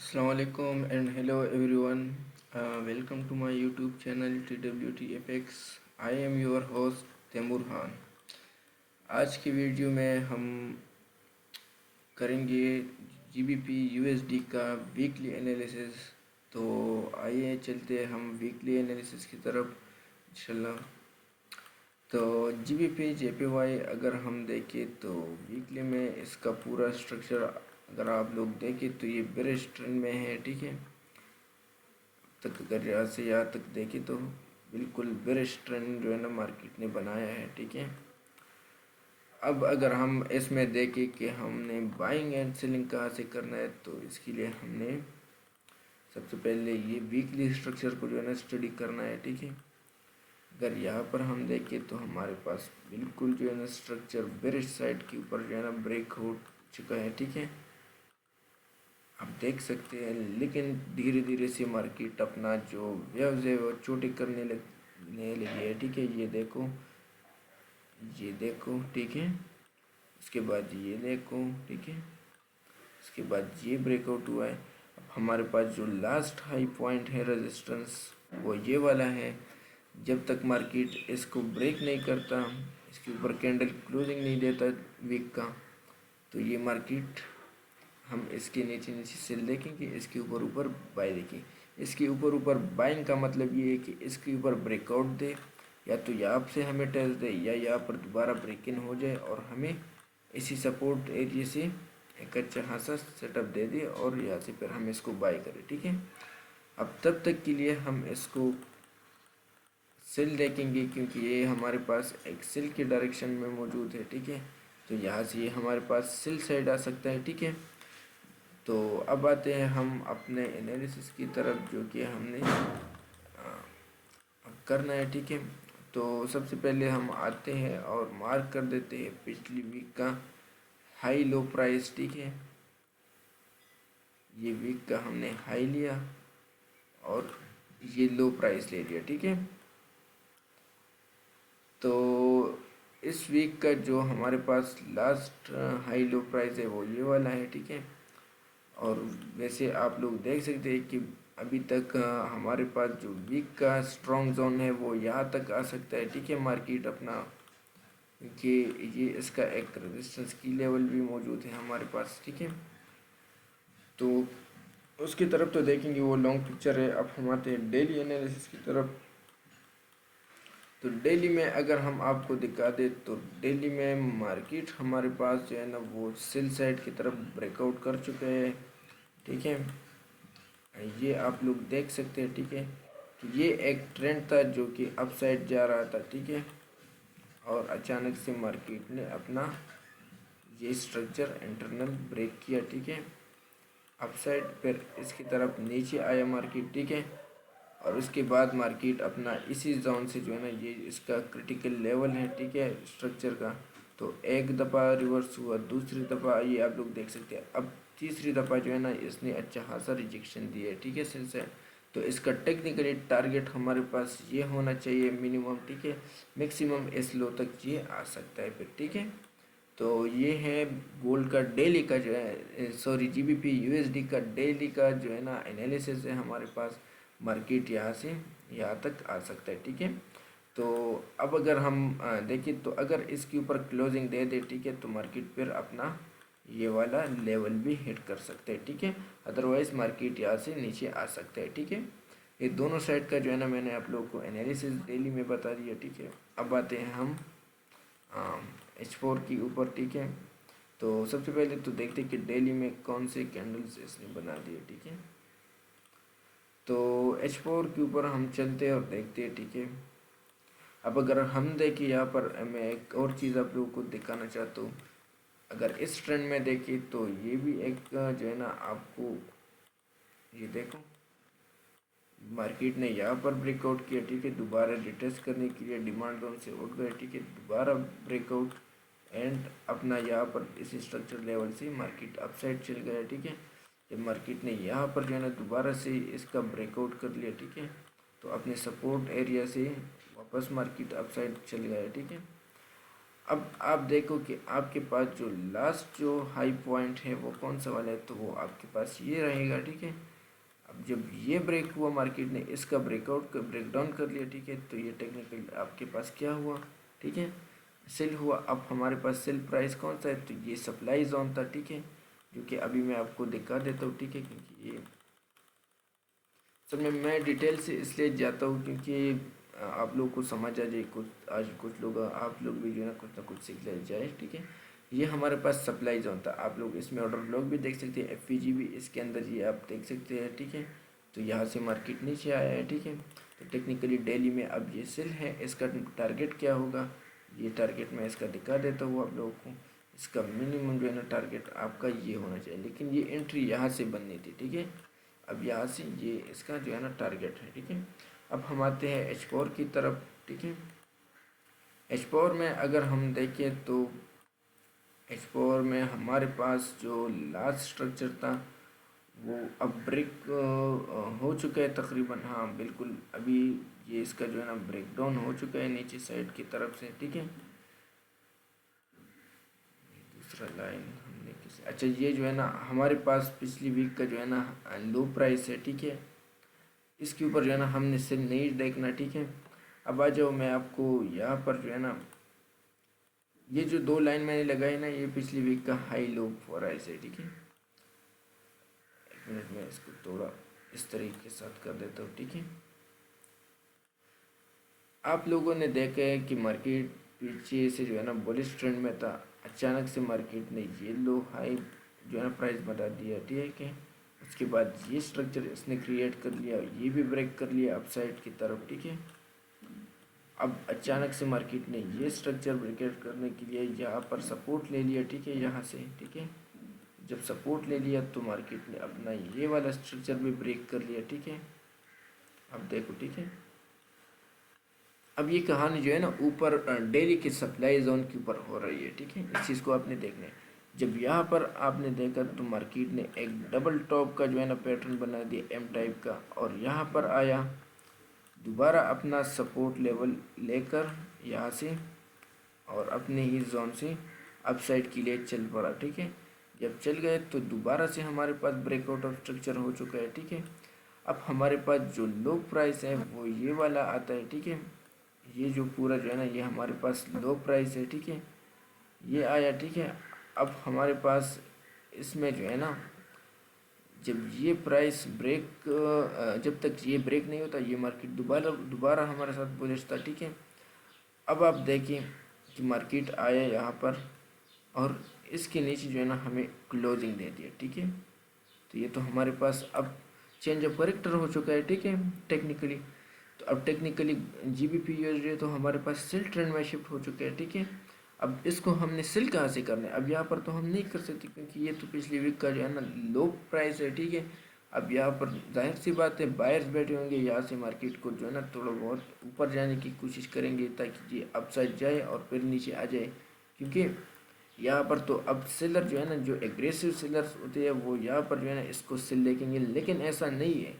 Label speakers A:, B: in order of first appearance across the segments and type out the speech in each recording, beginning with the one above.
A: Assalamualaikum and hello everyone. Welcome to my YouTube channel TWTFX. I am your host Taimur Khan. आज की video में हम करेंगे GBP USD का वीकली एनालिसिस. तो आइए चलते हैं हम वीकली एनालिसिस की तरफ इंशाल्लाह. तो GBP JPY अगर हम देखें तो वीकली में इसका पूरा स्ट्रक्चर अगर आप लोग देखें तो ये बेरिश ट्रेंड में है. ठीक है, तक अगर यहाँ से यहाँ तक देखें तो बिल्कुल बेरिश ट्रेंड जो है ना मार्केट ने बनाया है. ठीक है, अब अगर हम इसमें देखें कि हमने बाइंग एंड सेलिंग कहाँ से करना है तो इसके लिए हमने सबसे पहले ये वीकली स्ट्रक्चर को जो है ना स्टडी करना है. ठीक है, अगर यहाँ पर हम देखें तो हमारे पास बिल्कुल जो है ना स्ट्रक्चर बेरिश साइड के ऊपर जो है ना ब्रेक हो चुका है. ठीक है, आप देख सकते हैं, लेकिन धीरे धीरे से मार्केट अपना जो वेव्स है वो छोटे करने लगी है. ठीक है, ये देखो, ये देखो. ठीक है, उसके बाद ये देखो. ठीक है, उसके बाद ये ब्रेकआउट हुआ है. अब हमारे पास जो लास्ट हाई पॉइंट है रेजिस्टेंस वो ये वाला है. जब तक मार्केट इसको ब्रेक नहीं करता, इसके ऊपर कैंडल क्लोजिंग नहीं देता वीक का, तो ये मार्केट हम इसके नीचे नीचे सेल देखेंगे, इसके ऊपर ऊपर बाय देखें. इसके ऊपर ऊपर बाइंग का मतलब ये है कि इसके ऊपर ब्रेकआउट दे, या तो यहाँ से हमें टेस्ट दे या यहाँ पर दोबारा ब्रेक इन हो जाए और हमें इसी सपोर्ट एरिया से एक अच्छा खासा सेटअप दे दे और यहाँ से फिर हम इसको बाय करें. ठीक है, अब तब तक के लिए हम इसको सेल देखेंगे क्योंकि ये हमारे पास एक सेल के डायरेक्शन में मौजूद है. ठीक है, तो यहाँ से ये हमारे पास सेल साइड आ सकता है. ठीक है, तो अब आते हैं हम अपने एनालिसिस की तरफ जो कि हमने करना है. ठीक है, तो सबसे पहले हम आते हैं और मार्क कर देते हैं पिछली वीक का हाई लो प्राइस. ठीक है, ये वीक का हमने हाई लिया और ये लो प्राइस ले लिया. ठीक है, तो इस वीक का जो हमारे पास लास्ट हाई लो प्राइस है वो ये वाला है. ठीक है, और वैसे आप लोग देख सकते हैं कि अभी तक हमारे पास जो वीक का स्ट्रॉन्ग जोन है वो यहाँ तक आ सकता है. ठीक है, मार्केट अपना कि ये इसका एक रेजिस्टेंस की लेवल भी मौजूद है हमारे पास. ठीक है, तो उसकी तरफ तो देखेंगे, वो लॉन्ग पिक्चर है. अब हम आते हैं डेली एनालिसिस की तरफ. तो डेली में अगर हम आपको दिखा दें तो डेली में मार्केट हमारे पास जो है ना वो सेल साइड की तरफ ब्रेकआउट कर चुके हैं. ठीक है, ये आप लोग देख सकते हैं. ठीक है, तो ये एक ट्रेंड था जो कि अपसाइड जा रहा था. ठीक है, और अचानक से मार्केट ने अपना ये स्ट्रक्चर इंटरनल ब्रेक किया. ठीक है, अपसाइड फिर इसकी तरफ नीचे आया मार्केट. ठीक है, और उसके बाद मार्केट अपना इसी जोन से जो है ना ये इसका क्रिटिकल लेवल है. ठीक है, स्ट्रक्चर का, तो एक दफ़ा रिवर्स हुआ, दूसरी दफ़ा ये आप लोग देख सकते हैं. अब तीसरी दफ़ा जो है ना इसने अच्छा खासा रिजेक्शन दिया है. ठीक है, सेल से, तो इसका टेक्निकली टारगेट हमारे पास ये होना चाहिए मिनिमम. ठीक है, मैक्सिमम इस लो तक ये आ सकता है फिर. ठीक है, तो ये है गोल्ड का डेली का जो है, सॉरी GBP USD का डेली का जो है ना एनालिसिस है हमारे पास. मार्केट यहाँ से यहाँ तक आ सकता है. ठीक है, तो अब अगर हम देखें तो अगर इसके ऊपर क्लोजिंग दे दे, ठीक है, तो मार्केट फिर अपना ये वाला लेवल भी हिट कर सकते हैं. ठीक है, अदरवाइज मार्केट यहाँ से नीचे आ सकता है. ठीक है, ये दोनों साइड का जो है ना मैंने आप लोगों को एनालिसिस डेली में बता दिया. ठीक है, अब आते हैं हम H4 के ऊपर. ठीक है, तो सबसे पहले तो देखते हैं कि डेली में कौन से कैंडल्स इसने बना दिए. ठीक है, तो H4 के ऊपर हम चलते हैं और देखते हैं. ठीक है, अब अगर हम देखें यहाँ पर, मैं एक और चीज़ आप लोगों को दिखाना चाहता हूँ. अगर इस ट्रेंड में देखें तो ये भी एक जो है ना आपको, ये देखो, मार्केट ने यहाँ पर ब्रेकआउट किया. ठीक है, दोबारा रिटेस्ट करने के लिए डिमांड जोन से उठ गए. ठीक है, दोबारा ब्रेकआउट एंड अपना यहाँ पर इस स्ट्रक्चर लेवल से मार्केट अपसाइड चल गया. ठीक है, जब मार्केट ने यहाँ पर जो है ना दोबारा से इसका ब्रेकआउट कर लिया. ठीक है, तो अपने सपोर्ट एरिया से वापस मार्केट अपसाइड चल गया. ठीक है, अब आप देखो कि आपके पास जो लास्ट जो हाई पॉइंट है वो कौन सा वाला है, तो वो आपके पास ये रहेगा, ठीक है। अब जब ये ब्रेक हुआ, मार्केट ने इसका ब्रेक डाउन कर लिया, ठीक है, तो ये टेक्निकल आपके पास क्या हुआ, ठीक है, सेल हुआ। अब हमारे पास सेल प्राइस कौन सा है, तो ये सप्लाई जोन था, ठीक है, जो कि अभी मैं आपको दिखा देता हूँ, ठीक है, क्योंकि ये सब में मैं डिटेल से इसलिए जाता हूँ क्योंकि आप लोग को समझ आ जाए, कुछ आज कुछ लोग आप लोग भी जो है ना कुछ सीख ले जाए, ठीक है। ये हमारे पास सप्लाई जोन था, आप लोग इसमें ऑर्डर ब्लॉक भी देख सकते हैं, एफपीजी भी इसके अंदर ये आप देख सकते हैं, ठीक है। तो यहाँ से मार्केट नीचे आया है, ठीक है। तो टेक्निकली डेली में अब ये सेल है, इसका टारगेट क्या होगा, ये टारगेट मैं इसका दिखा देता हूँ आप लोगों को। इसका मिनिमम जो है ना टारगेट आपका ये होना चाहिए, लेकिन ये एंट्री यहाँ से बननी थी, ठीक है। अब यहाँ से ये इसका जो है ना टारगेट है, ठीक है। अब हम आते हैं एच पावर की तरफ, ठीक है। एच पावर में अगर हम देखें तो एच पावर में हमारे पास जो लास्ट स्ट्रक्चर था वो अब ब्रेक हो चुका है तकरीबन, हाँ बिल्कुल, अभी ये इसका जो है ना ब्रेक डाउन हो चुका है नीचे साइड की तरफ से, ठीक है। दूसरा लाइन हमने किसी, अच्छा ये जो है ना हमारे पास पिछली वीक का जो है ना लो प्राइस है, ठीक है। इसके ऊपर जो है ना हमने सेल नहीं देखना, ठीक है। अब आ जाओ, मैं आपको यहाँ पर जो है ना ये जो दो लाइन मैंने लगाई ना, ये पिछली वीक का हाई लो प्राइस है, ठीक है। एक मिनट में इसको थोड़ा इस तरीके के साथ कर देता हूँ, ठीक है। आप लोगों ने देखा है कि मार्केट पीछे से जो है ना बुलिश ट्रेंड में था, अचानक से मार्केट ने ये लो हाई जो है ना प्राइस बता दिया, ठीक है। उसके बाद ये स्ट्रक्चर इसने क्रिएट कर लिया, ये भी ब्रेक कर लिया अपसाइड की तरफ, ठीक है। अब अचानक से मार्केट ने ये स्ट्रक्चर ब्रेक करने के लिए यहाँ पर सपोर्ट ले लिया, ठीक है, यहाँ से, ठीक है। जब सपोर्ट ले लिया तो मार्केट ने अपना ये वाला स्ट्रक्चर भी ब्रेक कर लिया, ठीक है। अब देखो, ठीक है। अब ये कहानी जो है ना ऊपर डेली के सप्लाई जोन के ऊपर हो रही है, ठीक है। इस चीज़ को आपने देखना है। जब यहाँ पर आपने देखा तो मार्केट ने एक डबल टॉप का जो है ना पैटर्न बना दिया एम टाइप का, और यहाँ पर आया दोबारा अपना सपोर्ट लेवल लेकर यहाँ से और अपने ही जोन से अपसाइड के लिए चल पड़ा, ठीक है। जब चल गए तो दोबारा से हमारे पास ब्रेकआउट ऑफ स्ट्रक्चर हो चुका है, ठीक है। अब हमारे पास जो लो प्राइस है वो ये वाला आता है, ठीक है। ये जो पूरा जो है ना ये हमारे पास लो प्राइस है, ठीक है, ये आया, ठीक है। अब हमारे पास इसमें जो है ना जब ये प्राइस ब्रेक जब तक ये ब्रेक नहीं होता ये मार्केट दोबारा दोबारा हमारे साथ बुलिश था, ठीक है। अब आप देखिए कि मार्केट आया यहाँ पर और इसके नीचे जो है ना हमें क्लोजिंग दे दिया, ठीक है। तो ये तो हमारे पास अब चेंज ऑफ करेक्टर हो चुका है, ठीक है, टेक्निकली। तो अब टेक्निकली जीबीपी यूएसडी तो हमारे पास सेल ट्रेंड में शिफ्ट हो चुके हैं, ठीक है। अब इसको हमने सेल कहाँ से करना है, अब यहाँ पर तो हम नहीं कर सकते क्योंकि ये तो पिछली वीक का जो है ना लो प्राइस है, ठीक है। अब यहाँ पर जाहिर सी बात है बायर्स बैठे होंगे, यहाँ से मार्केट को जो है ना थोड़ा बहुत ऊपर जाने की कोशिश करेंगे ताकि ये अपसाइड जाए और फिर नीचे आ जाए, क्योंकि यहाँ पर तो अब सेलर जो है ना जो एग्रेसिव सेलर्स होते हैं वो यहाँ पर जो है ना इसको सेल देखेंगे, लेकिन ऐसा नहीं है।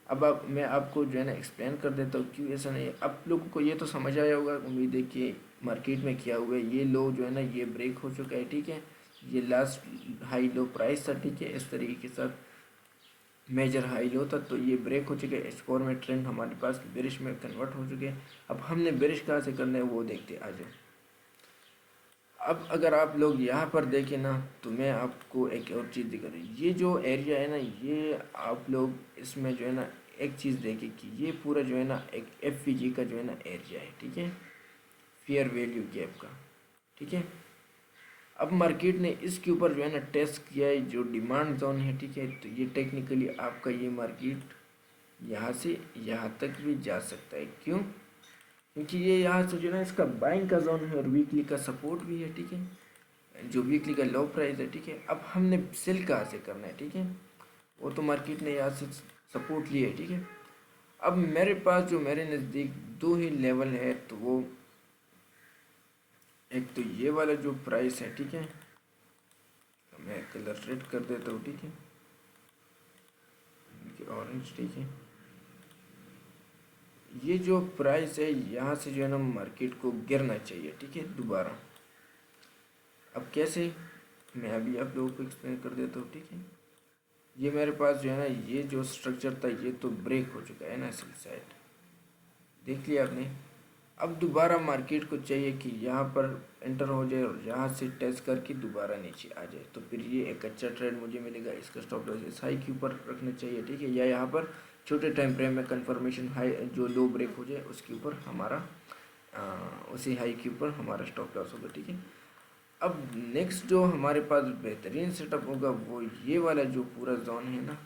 A: अब मैं आपको जो है ना एक्सप्लेन कर देता हूँ क्यों ऐसा नहीं है। आप लोगों को ये तो समझ आया होगा, उम्मीद है कि मार्केट में क्या हुआ है। ये लो जो है ना ये ब्रेक हो चुका है, ठीक है। ये लास्ट हाई लो प्राइस था, ठीक है, इस तरीके के साथ मेजर हाई लो था, तो ये ब्रेक हो चुका है। स्कोर में ट्रेंड हमारे पास बेरिश में कन्वर्ट हो चुके हैं। अब हमने बेरिश कहाँ से करना है वो देखते आ जाओ। अब अगर आप लोग यहाँ पर देखें ना तो मैं आपको एक और चीज़ दिखा रही हूँ। ये जो एरिया है ना ये आप लोग इसमें जो है ना एक चीज़ देखें कि ये पूरा जो है ना एक एफ का जो है ना एरिया है, ठीक है, फेयर वैल्यू गैप का, ठीक है। अब मार्केट ने इसके ऊपर जो है ना टेस्ट किया है जो डिमांड जोन है, ठीक है। तो ये टेक्निकली आपका ये मार्केट यहाँ से यहाँ तक भी जा सकता है, क्यों, क्योंकि ये यहाँ से जो है ना इसका बाइंग का जोन है और वीकली का सपोर्ट भी है, ठीक है, जो वीकली का लो प्राइस है, ठीक है। अब हमने सेल कहाँ से करना है, ठीक है, वो तो मार्केट ने यहाँ से सपोर्ट लिया है, ठीक है। अब मेरे पास जो मेरे नज़दीक दो ही लेवल है, तो वो एक तो ये वाला जो प्राइस है, ठीक है, मैं कलर रेड कर देता हूँ, ठीक है, ऑरेंज, ठीक है। ये जो प्राइस है यहाँ से जो है ना मार्केट को गिरना चाहिए, ठीक है, दोबारा अब कैसे, मैं अभी आप लोगों को एक्सप्लेन कर देता हूँ, ठीक है। ये मेरे पास जो है ना, ये जो स्ट्रक्चर था ये तो ब्रेक हो चुका है ना, सेल साइड देख लिया आपने। अब दोबारा मार्केट को चाहिए कि यहाँ पर एंटर हो जाए और यहाँ से टेस्ट करके दोबारा नीचे आ जाए, तो फिर ये एक अच्छा ट्रेड मुझे मिलेगा। इसका स्टॉप लॉस इस हाई के ऊपर रखना चाहिए, ठीक है, या यहाँ पर छोटे टाइम फ्रेम में कंफर्मेशन हाई जो लो ब्रेक हो जाए उसके ऊपर हमारा उसी हाई के ऊपर हमारा स्टॉप लॉस होगा, ठीक है। अब नेक्स्ट जो हमारे पास बेहतरीन सेटअप होगा वो ये वाला जो पूरा जोन है ना,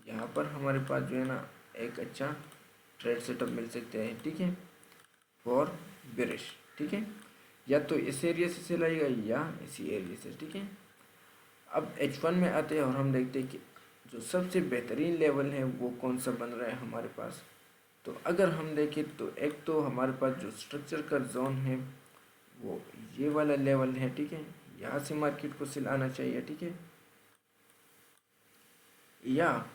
A: यहाँ पर हमारे पास जो है ना एक अच्छा ट्रेड सेटअप मिल सकते हैं, ठीक है, फॉर बेरिश, ठीक है। या तो इस एरिया से सेल आएगा या इसी एरिया से, ठीक है। अब H1 में आते हैं और हम देखते हैं कि जो सबसे बेहतरीन लेवल है वो कौन सा बन रहा है हमारे पास। तो अगर हम देखें तो एक तो हमारे पास जो स्ट्रक्चर का जोन है वो ये वाला लेवल है, ठीक है, यहाँ से मार्केट को सेल आना चाहिए, ठीक है। या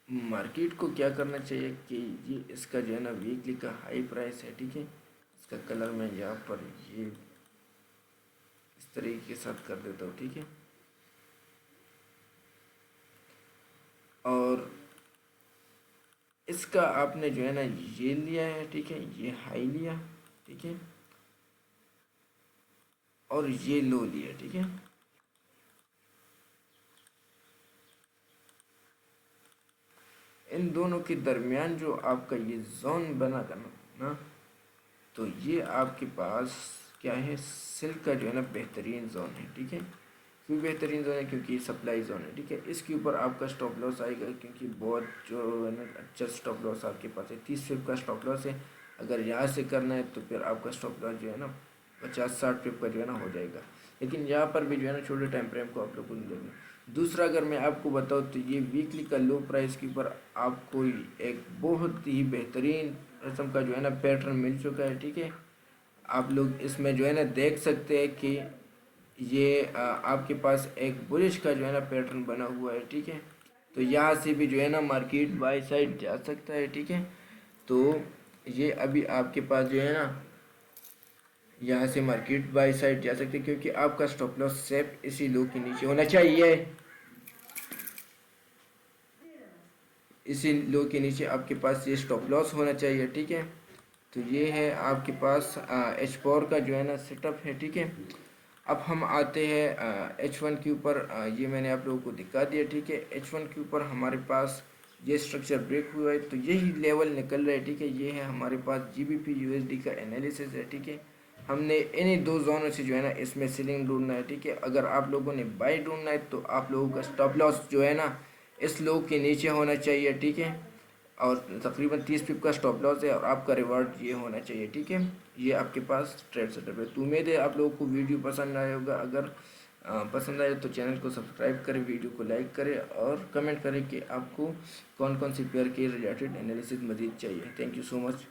A: मार्केट को क्या करना चाहिए कि ये इसका जो है ना वीकली का हाई प्राइस है, ठीक है, इसका कलर मैं यहाँ पर ये इस तरीके के साथ कर देता हूँ, ठीक है। और इसका आपने जो है ना ये लिया है, ठीक है, ये हाई लिया, ठीक है, और ये लो लिया, ठीक है। इन दोनों के दरमियान जो आपका ये जोन बना करना ना, तो ये आपके पास क्या है, सिल्क का जो है ना बेहतरीन जोन है, ठीक है। क्यों बेहतरीन जोन है, क्योंकि सप्लाई जोन है, ठीक है। इसके ऊपर आपका स्टॉप लॉस आएगा, क्योंकि बहुत जो है ना अच्छा स्टॉप लॉस आपके पास है, 30 पिप का स्टॉप लॉस है। अगर यहाँ से करना है तो फिर आपका स्टॉप लॉस जो है ना 50-60 पिप का जो है ना हो जाएगा। लेकिन यहाँ पर भी जो है ना छोटे टाइम फ्रेम को आप लोगों को देंगे। दूसरा अगर मैं आपको बताऊँ तो ये वीकली का लो प्राइस के ऊपर आपको एक बहुत ही बेहतरीन किस्म का जो है ना पैटर्न मिल चुका है, ठीक है। आप लोग इसमें जो है ना देख सकते हैं कि ये आपके पास एक बुलिश का जो है ना पैटर्न बना हुआ है, ठीक है। तो यहाँ से भी जो है ना मार्केट बाई साइड जा सकता है, ठीक है। तो ये अभी आपके पास जो है ना यहाँ से मार्केट बाई साइड जा सकते हैं, क्योंकि आपका स्टॉप लॉस सेफ इसी लो के नीचे होना चाहिए। इसी लो के नीचे आपके पास ये स्टॉप लॉस होना चाहिए, ठीक है। तो ये है आपके पास H4 का जो है ना सेटअप है, ठीक है। अब हम आते हैं H1 के ऊपर। ये मैंने आप लोगों को दिखा दिया, ठीक है। H1 के ऊपर हमारे पास ये स्ट्रक्चर ब्रेक हुआ है, तो यही लेवल निकल रहा है, ठीक है। ये है हमारे पास GBP USD का एनालिसिस है, ठीक है। हमने इन्हीं दो जोनों से जो है ना इसमें सेलिंग ढूंढना है, ठीक है। अगर आप लोगों ने बाई ढूंढना है तो आप लोगों का स्टॉप लॉस जो है ना इस लो के नीचे होना चाहिए, ठीक है। और तकरीबन 30 पिप का स्टॉप लॉस है और आपका रिवार्ड ये होना चाहिए, ठीक है। ये आपके पास ट्रेड सेटअप है। तो उम्मीद है आप लोगों को वीडियो पसंद आया होगा। अगर पसंद आए तो चैनल को सब्सक्राइब करें, वीडियो को लाइक करें और कमेंट करें कि आपको कौन कौन सी पेयर के रिलेटेड एनालिसिस मजीद चाहिए। Thank you so much.